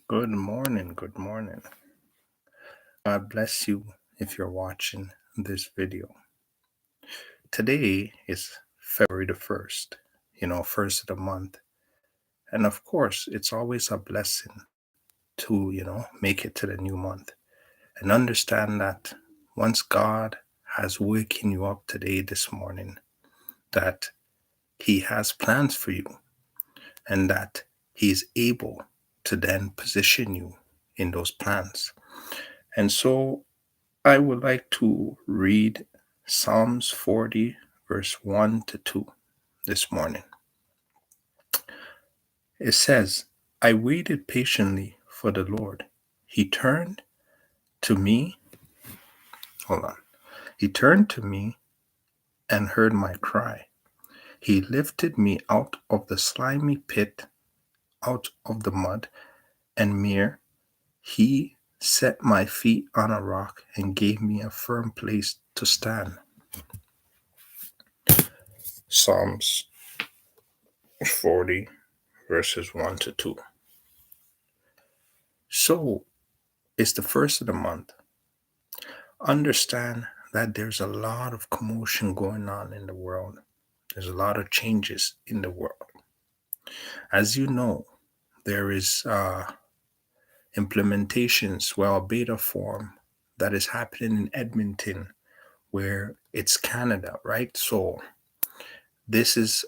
Good morning. Good morning. God bless you if you're watching this video. Today is February the 1st, first of the month. And of course, it's always a blessing to, make it to the new month and understand that once God has waken you up today, this morning, that He has plans for you and that He is able to then position you in those plans. And so I would like to read Psalms 40, verse 1 to 2 this morning. It says, I waited patiently for the Lord. He turned to me, hold on. He turned to me and heard my cry. He lifted me out of the slimy pit, out of the mud and mire. He set my feet on a rock and gave me a firm place to stand. Psalms 40, verses 1 to 2. So it's the first of the month. Understand that there's a lot of commotion going on in the world. There's a lot of changes in the world. As you know, there is implementations, well, a beta form that is happening in Edmonton, where it's Canada, right? So this is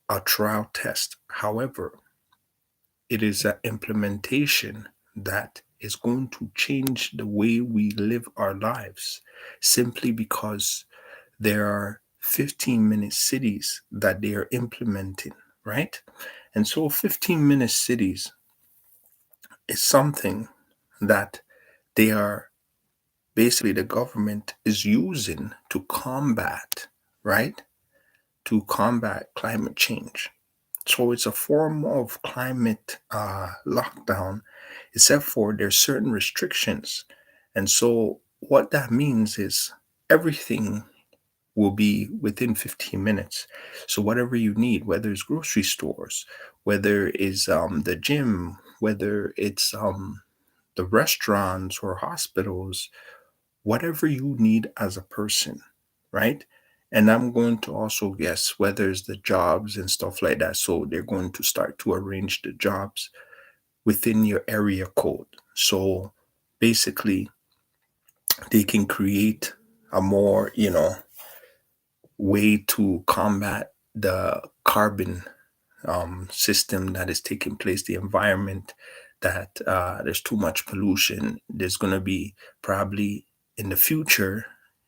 a trial test. However, it is an implementation that is going to change the way we live our lives simply because there are 15-minute cities that they are implementing, right? And so 15-minute cities is something that they are basically the government is using to combat, right? To combat climate change. So it's a form of climate lockdown, except for there's certain restrictions. And so what that means is everything will be within 15 minutes. So whatever you need, whether it's grocery stores, whether it's the gym, whether it's the restaurants or hospitals, whatever you need as a person, right? And I'm going to also guess whether it's the jobs and stuff like that. So they're going to start to arrange the jobs within your area code. So basically, they can create a more, way to combat the carbon system that is taking place, the environment, that there's too much pollution. There's going to be probably in the future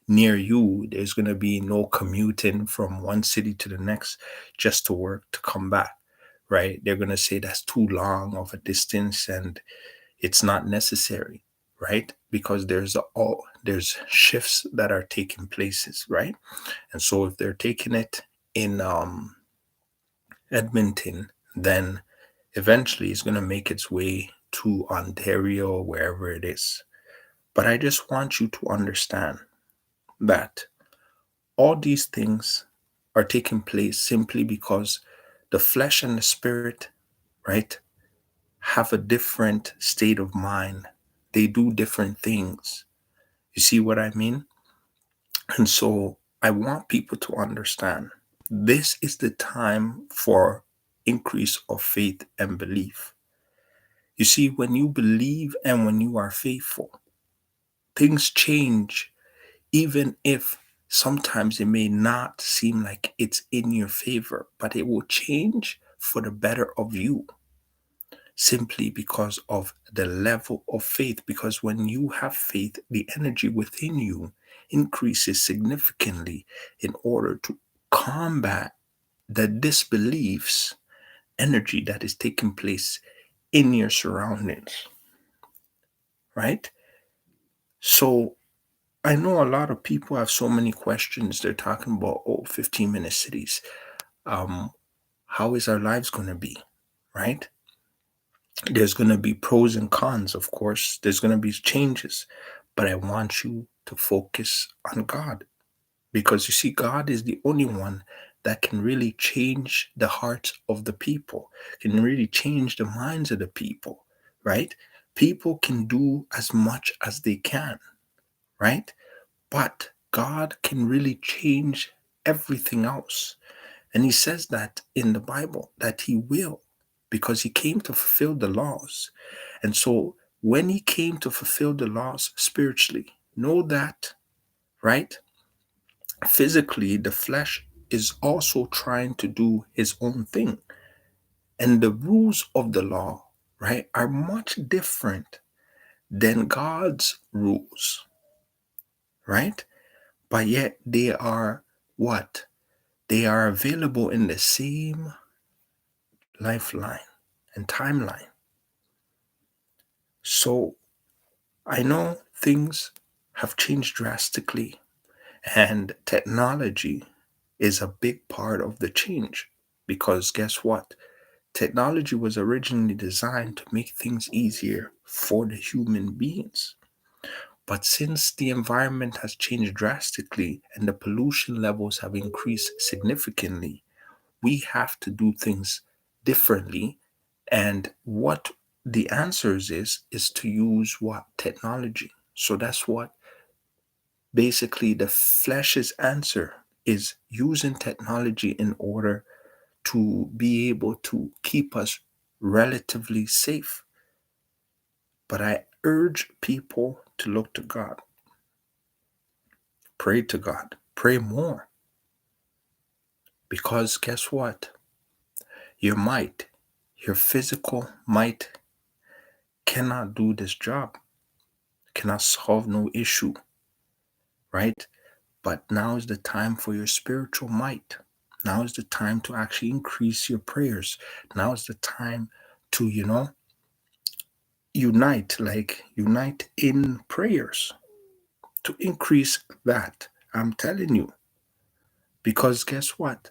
near you, there's going to be no commuting from one city to the next just to work to come back, right? They're going to say that's too long of a distance and it's not necessary, right? Because there's shifts that are taking places, right? And so if they're taking it in Edmonton, then eventually it's going to make its way to Ontario, wherever it is. But I just want you to understand that all these things are taking place simply because the flesh and the spirit, right, have a different state of mind. They do different things. You see what I mean? And so I want people to understand this is the time for increase of faith and belief. You see, when you believe and when you are faithful, things change, even if sometimes it may not seem like it's in your favor, but it will change for the better of you simply because of the level of faith. Because when you have faith, the energy within you increases significantly in order to combat the disbeliefs energy that is taking place in your surroundings, right? So I know a lot of people have so many questions. They're talking about, 15-minute cities. Um, how is our lives going to be, right? There's going to be pros and cons, of course. There's going to be changes. But I want you to focus on God because you see, God is the only one that can really change the hearts of the people, can really change the minds of the people, right? People can do as much as they can, right? But God can really change everything else. And he says that in the Bible, that he will, because he came to fulfill the laws. And so when he came to fulfill the laws spiritually, know that, right? Physically, the flesh is also trying to do his own thing. And the rules of the law, right, are much different than God's rules, right? But yet they are what? They are available in the same lifeline and timeline. So I know things have changed drastically, and technology is a big part of the change because guess what? Technology was originally designed to make things easier for the human beings. But since the environment has changed drastically and the pollution levels have increased significantly, we have to do things differently. And what the answers is to use what? Technology. So that's what basically the flesh's answer is, using technology in order to be able to keep us relatively safe. But I urge people to look to God, pray to God, pray more. Because guess what? Your might, your physical might cannot do this job, cannot solve no issue, right? But now is the time for your spiritual might. Now is the time to actually increase your prayers. Now is the time to, unite in prayers to increase that. I'm telling you. Because guess what?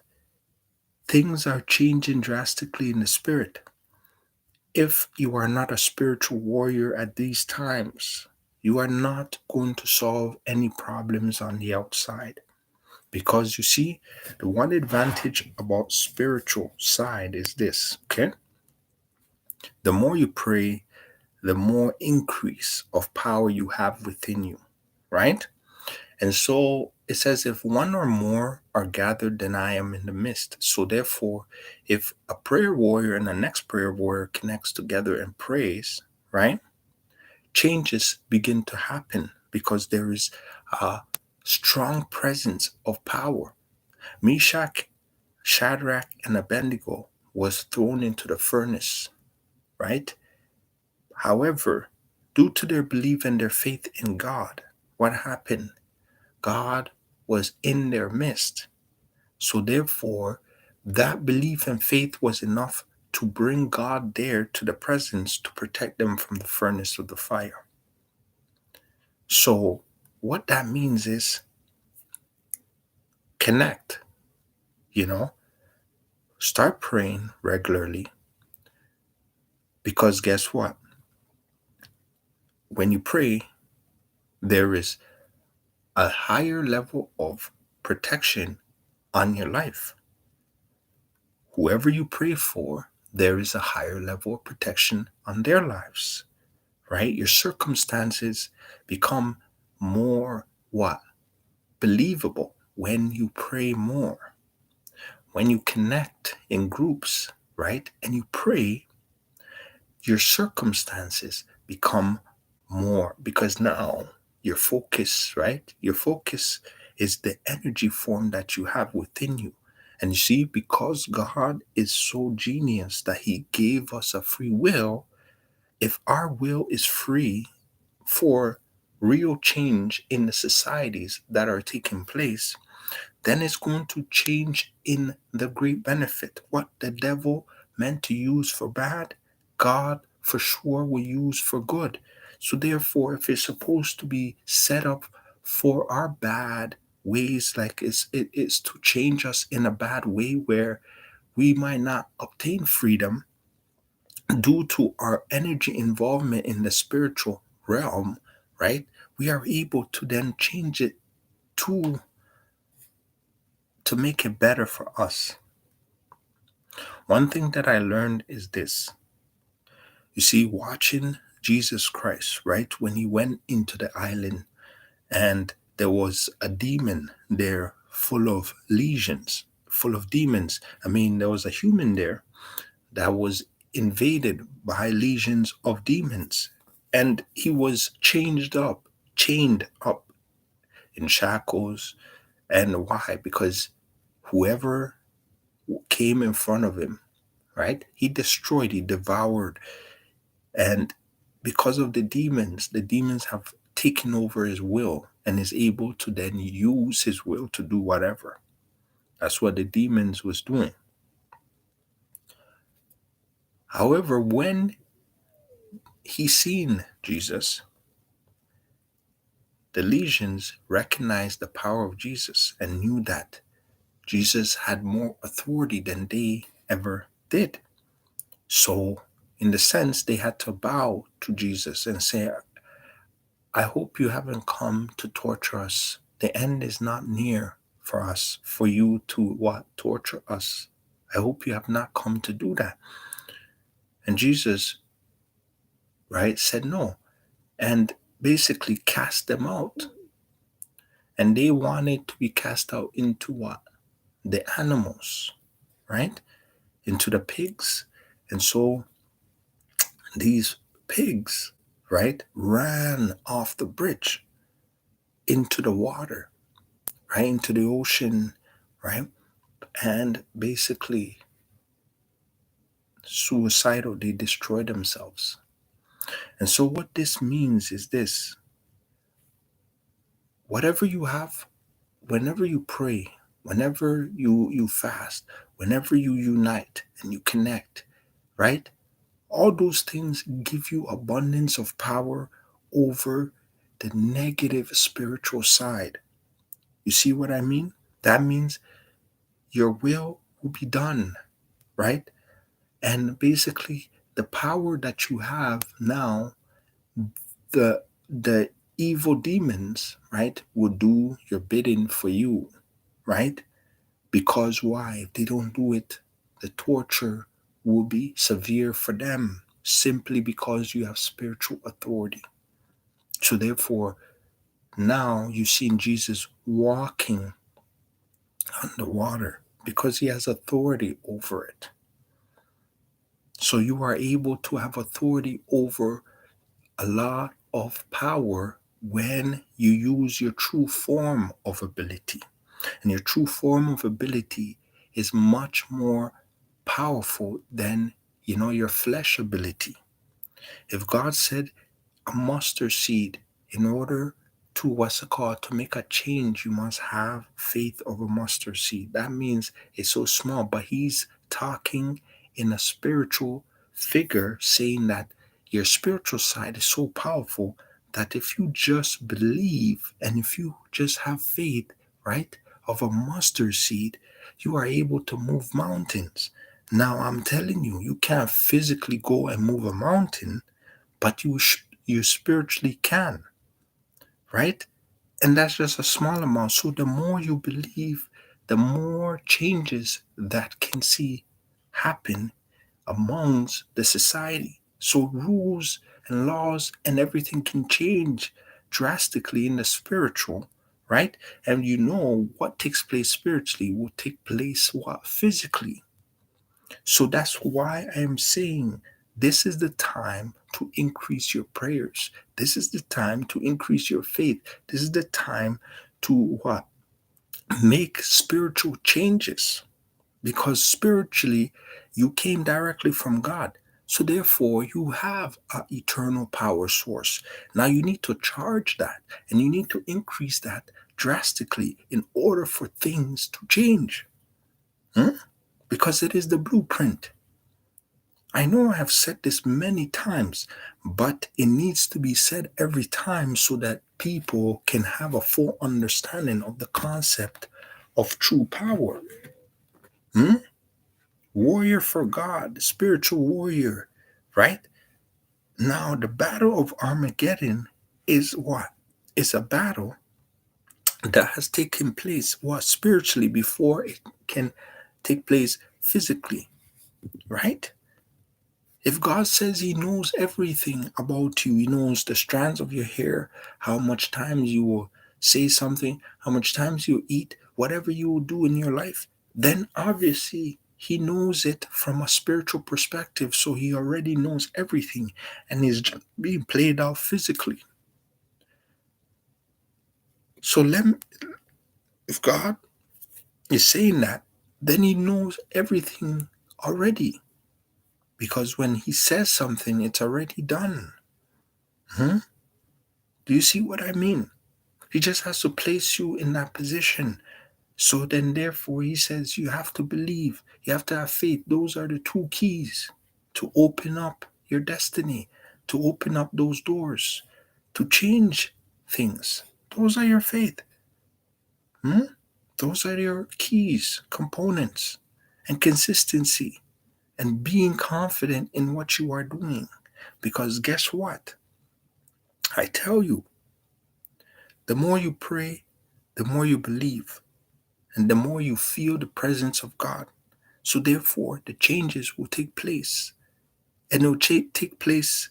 Things are changing drastically in the spirit. If you are not a spiritual warrior at these times, you are not going to solve any problems on the outside. Because you see, the one advantage about spiritual side is this, okay? The more you pray, the more increase of power you have within you, right? And so it says, if one or more are gathered, then I am in the midst. So therefore, if a prayer warrior and the next prayer warrior connects together and prays, right? Changes begin to happen because there is a strong presence of power. Meshach, Shadrach, and Abednego was thrown into the furnace, right? However, due to their belief and their faith in God, what happened? God was in their midst. So therefore, that belief and faith was enough to bring God there to the presence to protect them from the furnace of the fire. So what that means is connect, you know, start praying regularly because guess what? When you pray, there is a higher level of protection on your life. Whoever you pray for, there is a higher level of protection on their lives, right? Your circumstances become more what? Believable when you pray more. When you connect in groups, right? And you pray, your circumstances become more because now your focus, right? Your focus is the energy form that you have within you. And you see, because God is so genius that he gave us a free will, if our will is free for real change in the societies that are taking place, then it's going to change in the great benefit. What the devil meant to use for bad, God for sure will use for good. So therefore, if it's supposed to be set up for our bad ways, like it is to change us in a bad way where we might not obtain freedom due to our energy involvement in the spiritual realm, right? We are able to then change it to make it better for us. One thing that I learned is this. You see, watching Jesus Christ, right? When he went into the island and there was a demon there full of legions, full of demons. I mean, there was a human there that was invaded by legions of demons. And he was chained up in shackles. And why? Because whoever came in front of him, right? He destroyed, he devoured. And because of the demons have taken over his will and is able to then use his will to do whatever. That's what the demons was doing. However, when he seen Jesus, the legions recognized the power of Jesus and knew that Jesus had more authority than they ever did. So, in the sense, they had to bow to Jesus and say, I hope you haven't come to torture us. The end is not near for us, for you to what? Torture us. I hope you have not come to do that. And Jesus, right, said no. And basically cast them out. And they wanted to be cast out into what? The animals, right? Into the pigs. And so these pigs, right, ran off the bridge into the water, right, into the ocean, right? And basically suicidal, they destroy themselves. And so what this means is this: whatever you have, whenever you pray, whenever you fast, whenever you unite and you connect, right? All those things give you abundance of power over the negative spiritual side. You see what I mean? That means your will be done, right? And basically, the power that you have now, the evil demons, right, will do your bidding for you, right? Because why? If they don't do it, the torture will be severe for them simply because you have spiritual authority. So therefore, now you've seen Jesus walking on the water because he has authority over it. So you are able to have authority over a lot of power when you use your true form of ability. And your true form of ability is much more powerful than, your flesh ability. If God said a mustard seed, in order to what's it called, to make a change, you must have faith of a mustard seed. That means it's so small, but he's talking in a spiritual figure, saying that your spiritual side is so powerful that if you just believe and if you just have faith, right, of a mustard seed, you are able to move mountains. Now, I'm telling you, you can't physically go and move a mountain, but you spiritually can, right? And that's just a small amount. So the more you believe, the more changes that can see happen amongst the society. So rules and laws and everything can change drastically in the spiritual, right? And what takes place spiritually will take place what physically. So that's why I am saying this is the time to increase your prayers. This is the time to increase your faith. This is the time to what? Make spiritual changes. Because spiritually, you came directly from God. So therefore, you have an eternal power source. Now you need to charge that and you need to increase that drastically in order for things to change. Because it is the blueprint. I know I have said this many times, but it needs to be said every time so that people can have a full understanding of the concept of true power. Warrior for God, spiritual warrior, right? Now, the battle of Armageddon is what? It's a battle that has taken place, what, spiritually before it can take place physically, right? If God says He knows everything about you, He knows the strands of your hair, how much times you will say something, how much times you eat, whatever you will do in your life, then obviously He knows it from a spiritual perspective. So He already knows everything and is being played out physically. So if God is saying that, then He knows everything already. Because when He says something, it's already done. Hmm? Do you see what I mean? He just has to place you in that position. So then, therefore, He says you have to believe, you have to have faith. Those are the two keys to open up your destiny, to open up those doors, to change things. Those are your faith. Hmm? Those are your keys, components, and consistency, and being confident in what you are doing. Because guess what? I tell you, the more you pray, the more you believe, and the more you feel the presence of God. So, therefore, the changes will take place. And they'll take place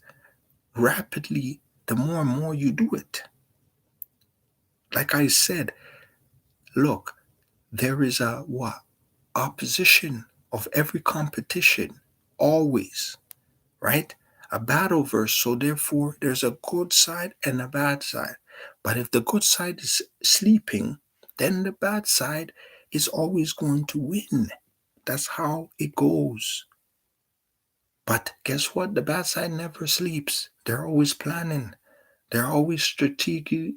rapidly the more and more you do it. Like I said, look, there is a what? Opposition of every competition, always, right? A battle verse. So, therefore, there's a good side and a bad side. But if the good side is sleeping, then the bad side is always going to win. That's how it goes. But guess what? The bad side never sleeps. They're always planning. They're always strategically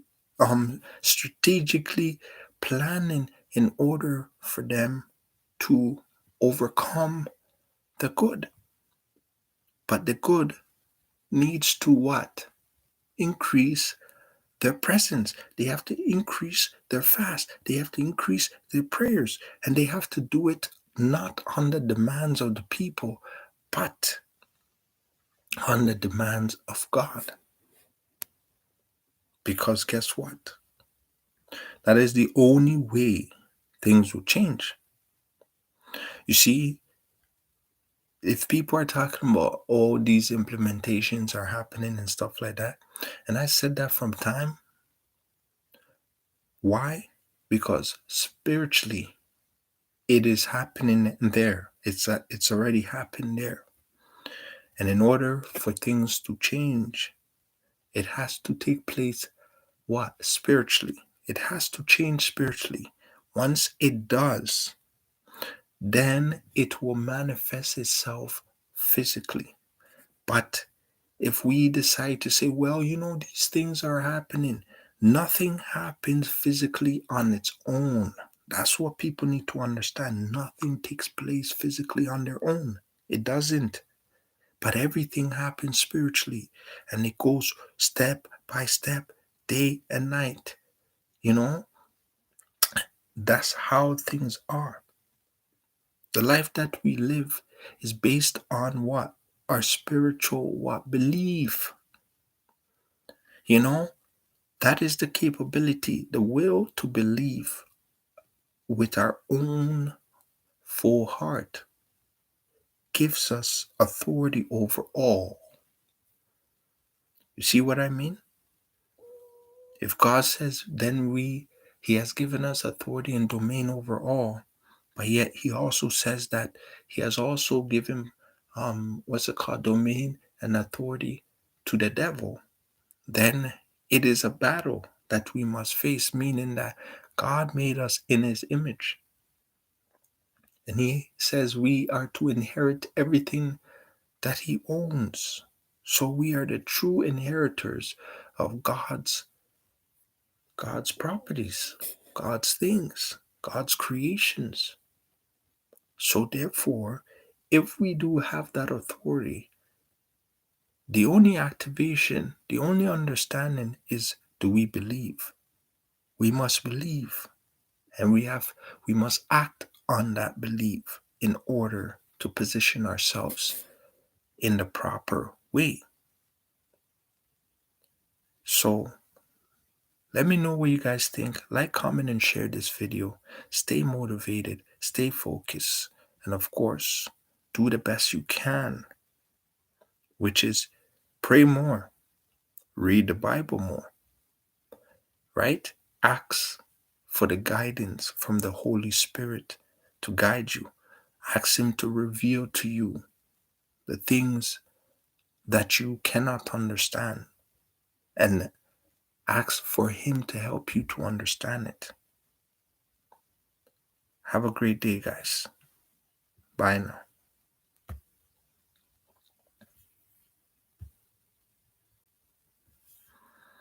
planning in order for them to overcome the good. But the good needs to what? Increase their presence. They have to increase their fast. They have to increase their prayers. And they have to do it not on the demands of the people, but on the demands of God. Because guess what? That is the only way things will change. You see, if people are talking about all these implementations are happening and stuff like that, and I said that from time, why? Because spiritually, it is happening there. It's already happened there. And in order for things to change, it has to take place what? Spiritually. It has to change spiritually. Once it does, then it will manifest itself physically. But if we decide to say, well, these things are happening, nothing happens physically on its own. That's what people need to understand. Nothing takes place physically on their own. It doesn't. But everything happens spiritually, and it goes step by step, day and night. You know, that's how things are. The life that we live is based on what? Our spiritual what? Belief. You know, that is the capability, the will to believe with our own full heart gives us authority over all. You see what I mean? If God says, then He has given us authority and domain over all, but yet He also says that He has also given, what's it called, domain and authority to the devil. Then it is a battle that we must face, meaning that God made us in His image. And He says we are to inherit everything that He owns. So we are the true inheritors of God's properties, God's things, God's creations. So therefore, if we do have that authority, the only activation, the only understanding is, do we believe? We must believe, and we must act on that belief in order to position ourselves in the proper way. So let me know what you guys think. Like, comment, and share this video. Stay motivated, stay focused, and of course, do the best you can which is pray more, read the Bible more, right? Ask for the guidance from the Holy Spirit to guide you. Ask Him to reveal to you the things that you cannot understand, and ask for Him to help you to understand it. Have a great day, guys. Bye now.